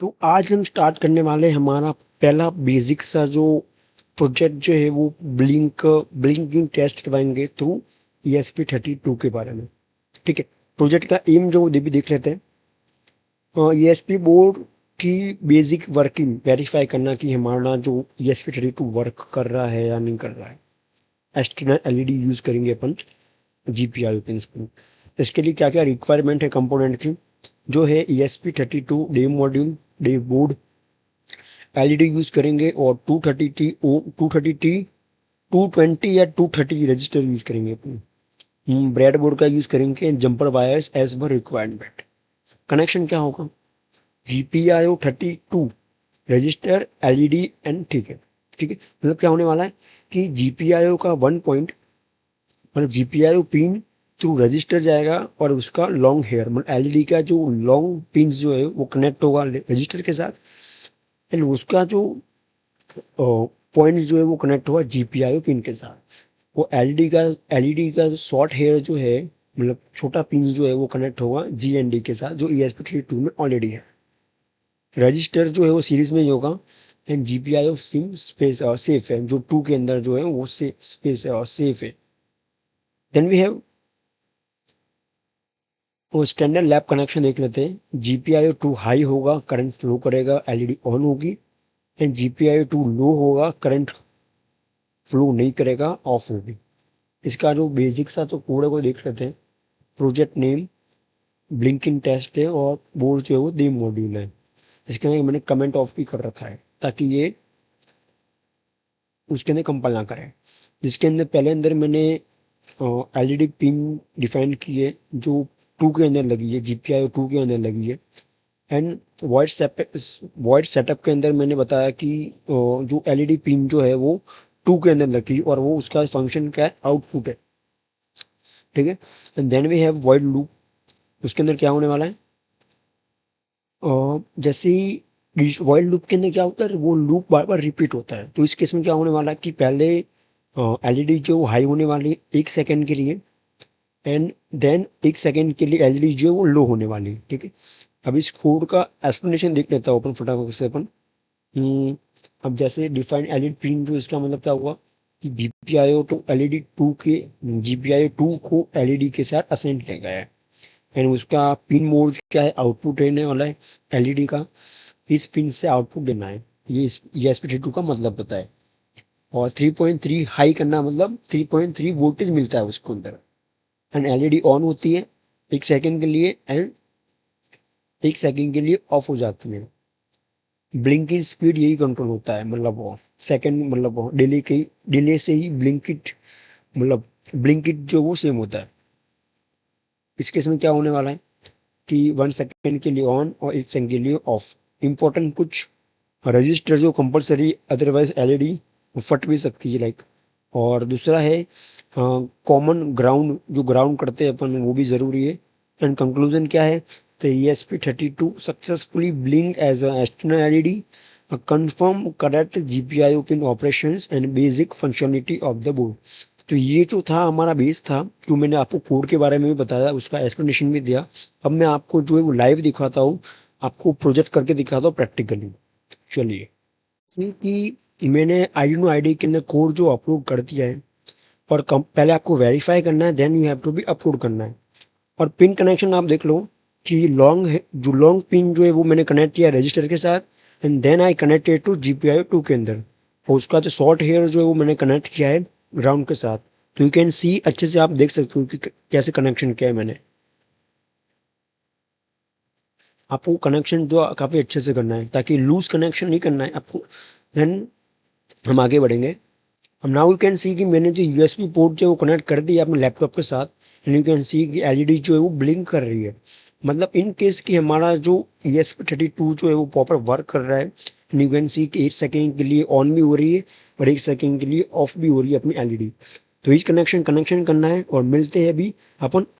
तो आज हम स्टार्ट करने वाले हैं हमारा पहला बेसिक सा जो प्रोजेक्ट जो है वो ब्लिंकिंग टेस्ट करवाएंगे थ्रू ESP32 के बारे में। ठीक है, प्रोजेक्ट का एम जो वो भी देख लेते हैं। ESP बोर्ड की बेसिक वर्किंग वेरीफाई करना कि हमारा जो ESP32 वर्क कर रहा है या नहीं कर रहा है। एक्सटर्नल LED यूज करेंगे अपन GPIO पिंस को। इसके लिए क्या क्या रिक्वायरमेंट है कंपोनेंट की, जो है ESP32 the module, the board, LED use करेंगे और 220 या 230 रजिस्टर यूज करेंगे अपन। ब्रेड बोर्ड का यूज करेंगे, jumper wires as per requirement. Connection क्या होगा, GPIO 32 रजिस्टर LED एंड। ठीक है, ठीक है, मतलब क्या होने वाला है कि GPIO का 1 पॉइंट, मतलब GPIO पिन थ्रू रजिस्टर जाएगा और उसका लॉन्ग हेयर मतलब LED का जो लॉन्ग पिन जो है वो कनेक्ट होगा रजिस्टर के साथ, एंड उसका जो पॉइंट जो है वो कनेक्ट हुआ GPIO पिन के साथ। वो एलईडी का शॉर्ट हेयर जो है, मतलब छोटा पिन जो है वो कनेक्ट होगा GND के साथ, जो ESP32 में ऑलरेडी है। रजिस्टर जो है वो सीरीज में ही होगा, एंड GPIO सिम स्पेस और सेफ है, जो 2 के अंदर जो है वो स्पेस है और सेफ है। देन वी हैव वो स्टैंडर्ड लैब कनेक्शन देख लेते हैं। GPIO 2 हाई होगा, करंट फ्लो करेगा, LED ऑन होगी, एंड GPIO 2 लो होगा, करंट फ्लो नहीं करेगा, ऑफ होगी। इसका जो बेसिक सा तो कोड है वो देख लेते हैं। प्रोजेक्ट नेम ब्लिंकिंग टेस्ट है और बोर्ड जो है वो दी मॉड्यूल है। इसके अंदर मैंने कमेंट ऑफ भी कर रखा है ताकि ये उसके अंदर कंपाइल ना करे। जिसके अंदर पहले अंदर मैंने LED पिन डिफाइन की है, जो 2 के अंदर लगी है, GPIO 2 के अंदर लगी है। एंड वॉइड सेटअप के अंदर मैंने बताया कि जो LED पिन जो है वो 2 के अंदर लगी और वो उसका फंक्शन क्या है, आउटपुट है। ठीक है, and then we have void loop. उसके अंदर क्या होने वाला है, जैसे ही वॉइड लूप के अंदर क्या होता है, वो लूप बार बार रिपीट होता है। तो इस केस में क्या होने वाला है कि पहले LED जो हाई होने वाली है 1 सेकेंड के लिए, एंड देन 1 सेकेंड के लिए LED जो है वो लो होने वाली है। ठीक है, अब इस कोड का एक्सप्लेनेशन देख लेता हूँ अपन फटाफट से अपन। अब जैसे डिफाइन LED पिन, जो इसका मतलब क्या हुआ कि GPIO 2 को LED के साथ असाइन किया गया है, एंड उसका पिन मोड क्या है, आउटपुट देने वाला है LED का। इस पिन से आउटपुट देना है, ये ESP32 का मतलब पता है। और 3.3 हाई करना, मतलब 3.3 वोल्टेज मिलता है उसको अंदर, एंड LED ऑन होती है 1 सेकेंड के लिए, एंड 1 सेकेंड के लिए ऑफ हो जाती है। ब्लिंकिंग स्पीड यही कंट्रोल होता है, मतलब वो सेकेंड, मतलब वो डिले से ही ब्लिंकिट, मतलब ब्लिंकिट जो वो सेम होता है। इस केस में क्या होने वाला है कि 1 सेकेंड के लिए ऑन और 1 सेकेंड के लिए ऑफ। इम्पोर्टेंट कुछ रजिस्टर जो कंपलसरी, अदरवाइज LED फट भी सकती है लाइक। और दूसरा है कॉमन ग्राउंड, जो ग्राउंड करते हैं अपन वो भी ज़रूरी है। एंड कंक्लूजन क्या है, तो ESP32 successfully blink as a external LED, confirm correct GPIO pin operations and basic functionality of the board. तो ये जो था हमारा बेस था, जो मैंने आपको कोड के बारे में भी बताया, उसका एक्सप्लेनेशन भी दिया। अब मैं आपको जो है वो लाइव दिखाता हूँ, आपको प्रोजेक्ट करके दिखाता हूँ प्रैक्टिकली। चलिए, क्योंकि मैंने ID के अंदर कोड जो अपलोड कर दिया है, और पहले आपको वेरीफाई करना है, देन यू हैव टू भी अपलोड करना है। और पिन कनेक्शन आप देख लो कि जो लॉन्ग पिन जो है वो मैंने कनेक्ट किया रजिस्टर के साथ, and then I connected to GPIO 2 के अंदर। और उसका जो शॉर्ट हेयर जो है वो मैंने कनेक्ट किया है ग्राउंड के साथ। तो यू कैन सी, अच्छे से आप देख सकते हो कि कैसे कनेक्शन किया है मैंने। आपको कनेक्शन जो काफ़ी अच्छे से करना है, ताकि लूज कनेक्शन नहीं करना है आपको। देन हम आगे बढ़ेंगे। अब नाउ यू कैन सी कि मैंने जो USB पोर्ट जो है वो कनेक्ट कर दिया अपने लैपटॉप के साथ, एंड यू कैन सी कि LED जो है वो ब्लिंक कर रही है। मतलब इन केस कि हमारा जो ESP32 जो है वो प्रॉपर वर्क कर रहा है, एंड यू कैन सी कि 1 सेकेंड के लिए ऑन भी हो रही है और 1 सेकेंड के लिए ऑफ भी हो रही है अपनी LED। तो इस कनेक्शन करना है, और मिलते हैं अभी अपन